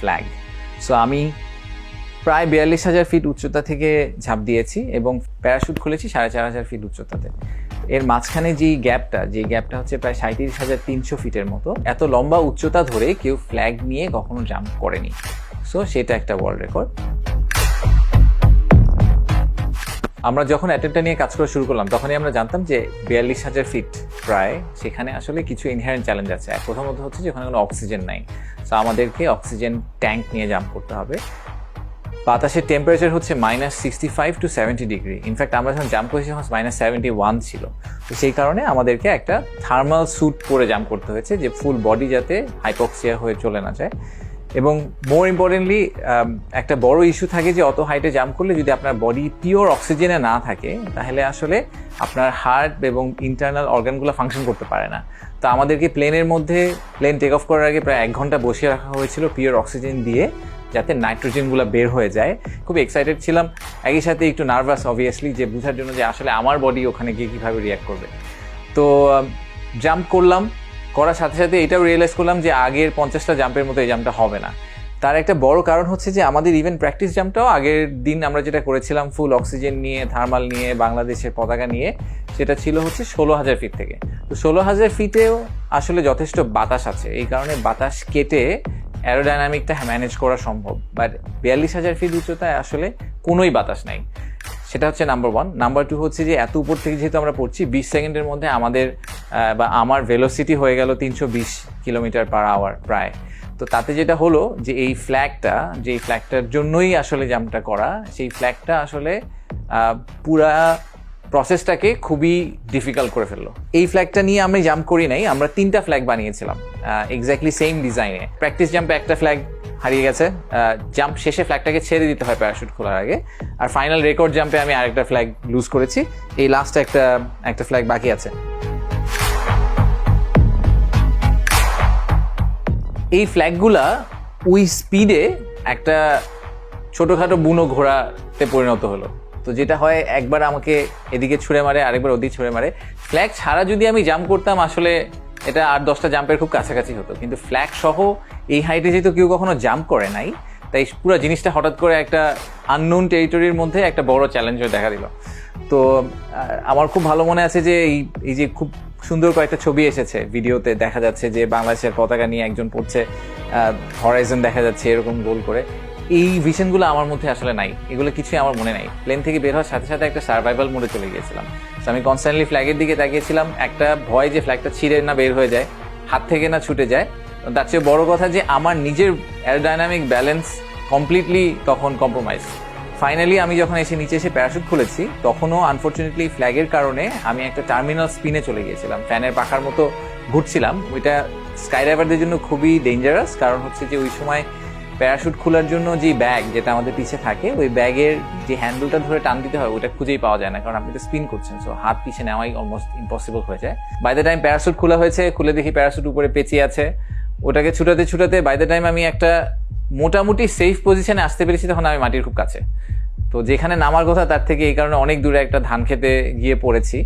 Flag. So আমি প্রায় 42,000 fit উচ্চতা থেকে ঝাঁপ দিয়েছি এবং প্যারাশুট খুলেছি 4,500 ফিট উচ্চতাতে। এর মাঝখানে যে গ্যাপটা হচ্ছে প্রায় 37,300 ফিটের মতো। এত লম্বা উচ্চতা ধরে কেউ ফ্ল্যাগ নিয়ে কখনো জাম্প করেনি। সো সেটা একটা ওয়ার্ল্ড রেকর্ড। আমরা যখন অ্যাটেম্পটা নিয়ে কাজ করা শুরু করলাম তখনই আমরা জানতাম যে 42,000 ফিট প্রায়, সেখানে আসলে কিছু ইনহেরেন্ট চ্যালেঞ্জ আছে। প্রথমত হচ্ছে যে ওখানে কোনো অক্সিজেন নাই, সো আমাদেরকে অক্সিজেন ট্যাঙ্ক নিয়ে জাম্প করতে হবে। বাতাসের টেম্পারেচার হচ্ছে -65 to 70 ডিগ্রি। ইনফ্যাক্ট আমরা যখন জাম্প করেছি তখন -71 ছিল। তো সেই কারণে আমাদেরকে একটা থার্মাল স্যুট পরে জাম্প করতে হয়েছে যে ফুল বডি যাতে হাইপক্সিয়া হয়ে চলে না যায়। এবং মোর ইম্পর্টেন্টলি একটা বড় ইস্যু থাকে যে অত হাইটে জাম্প করলে যদি আপনার বডি পিওর অক্সিজেনে না থাকে তাহলে আসলে আপনার হার্ট এবং ইন্টারনাল অর্গানগুলো ফাংশন করতে পারে না। তো আমাদেরকে প্লেনের মধ্যে প্লেন টেক অফ করার আগে প্রায় 1 ঘন্টা বসিয়ে রাখা হয়েছিল পিওর অক্সিজেন দিয়ে, যাতে নাইট্রোজেনগুলো বের হয়ে যায়। খুব এক্সাইটেড ছিলাম, একই সাথে একটু নার্ভাস অবভিয়াসলি, যে বোঝার জন্য যে আসলে আমার বডি ওখানে গিয়ে কীভাবে রিয়াক্ট করবে। তো জাম্প করলাম, করার সাথে সাথে এটাও রিয়েলাইজ করলাম যে আগের 50টা জাম্পের মতো এই জাম্পটা হবে না। তার একটা বড় কারণ হচ্ছে যে আমাদের ইভেন প্র্যাকটিস জাম্পটাও আগের দিন আমরা যেটা করেছিলাম ফুল অক্সিজেন নিয়ে, থার্মাল নিয়ে, বাংলাদেশের পতাকা নিয়ে, সেটা ছিল হচ্ছে 16,000 ফিট থেকে। তো 16,000 ফিটেও আসলে যথেষ্ট বাতাস আছে, এই কারণে বাতাস কেটে অ্যারোডাইনামিকটা ম্যানেজ করা সম্ভব। বাট 42,000 ফিট উচ্চতায় আসলে কোনোই বাতাস নাই। সেটা হচ্ছে নাম্বার 1। নাম্বার 2 হচ্ছে যে এত উপর থেকে যেহেতু আমরা পড়ছি, 20 সেকেন্ডের মধ্যে আমাদের বা আমার ভেলোসিটি হয়ে গেল 320 কিলোমিটার/আওয়ার প্রায়। তো তাতে যেটা হলো যে এই ফ্ল্যাগটার জন্যই আসলে জাম্পটা করা, সেই ফ্ল্যাগটা আসলে পুরা প্রসেসটাকে খুবই ডিফিকাল্ট করে ফেললো। এই ফ্ল্যাগটা নিয়ে আমি জাম্প করি নাই, আমরা 3টা ফ্ল্যাগ বানিয়েছিলাম এক্স্যাক্টলি সেম ডিজাইনে। প্র্যাকটিস জাম্পে একটা ফ্ল্যাগ হারিয়ে গেছে, জাম্প শেষে ফ্ল্যাগটাকে ছেড়ে দিতে হয় প্যারাশুট খোলার আগে। আর ফাইনাল রেকর্ড জাম্পে আমি আরেকটা ফ্ল্যাগ লুজ করেছি, এই লাস্টে একটা ফ্ল্যাগ বাকি আছে। এই ফ্ল্যাগগুলা ওই স্পিডে একটা ছোটোখাটো বুনো ঘোড়াতে পরিণত হলো। তো যেটা হয়, একবার আমাকে এদিকে ছুঁড়ে মারে, আরেকবার ওদিকে ছুঁড়ে মারে। ফ্ল্যাগ ছাড়া যদি আমি জাম্প করতাম আসলে এটা 8-10টা জাম্পের খুব কাছাকাছি হতো, কিন্তু ফ্ল্যাগ সহ এই হাইটে যেহেতু কেউ কখনো জাম্প করে নাই, তাই পুরো জিনিসটা হঠাৎ করে একটা আননোন টেরিটরির মধ্যে একটা বড় চ্যালেঞ্জ হয়ে দেখা দিল। তো আমার খুব ভালো মনে আছে যে এই যে খুব সুন্দর কয়েকটা ছবি এসেছে ভিডিওতে, দেখা যাচ্ছে যে বাংলাদেশের পতাকা নিয়ে একজন পড়ছে, হরাইজন দেখা যাচ্ছে এরকম গোল করে। এই ভিশনগুলো আমার মধ্যে আসলে নাই, এগুলো কিছুই আমার মনে নাই। প্লেন থেকে বের হওয়ার সাথে সাথে একটা সার্ভাইভাল মোডে চলে গিয়েছিলাম। তো আমি কনস্ট্যান্টলি ফ্ল্যাগের দিকে তাকিয়েছিলাম, একটা ভয় যে ফ্ল্যাগটা ছিঁড়ে না বের হয়ে যায়, হাত থেকে না ছুটে যায়। তার চেয়ে বড় কথা যে আমার নিজের অ্যারোডাইনামিক ব্যালেন্স কমপ্লিটলি তখন কম্প্রোমাইজ। ফাইনালি আমি যখন নিচে এসে প্যারাশুট খুলেছি, তখনও আনফর্চুনেটলি ফ্ল্যাগের কারণে আমি একটা টার্মিনাল স্পিনে চলে গিয়েছিলাম, ফ্যানের পাখার মতো ঘুরছিলাম। ওইটা স্কাইডাইভারদের জন্য খুবই ডেঞ্জারাস, কারণ হচ্ছে যে ওই সময় প্যারাশুট খোলার জন্য যে ব্যাগ যেটা আমাদের পিছে থাকে, ওই ব্যাগের যে হ্যান্ডেলটা ধরে টান দিতে হয় ওটা খুঁজেই পাওয়া যায় না, কারণ আপনি তো স্পিন করছেন। সো হাত পিছে নেওয়াই অলমোস্ট ইম্পসিবল হয়ে যায়। বাই দ্য টাইম প্যারাশুট খোলা হয়েছে, খুলে দেখি প্যারাশুট উপরে পেঁচিয়ে আছে। ওটাকে ছুটাতে বাই দ্য টাইম আমি একটা মোটামুটি সেফ পজিশনে আসতে পেরেছি, তখন আমি মাটির খুব কাছে। তো যেখানে নামার কথা তার থেকে এই কারণে অনেক দূরে একটা ধান খেতে গিয়ে পড়েছি।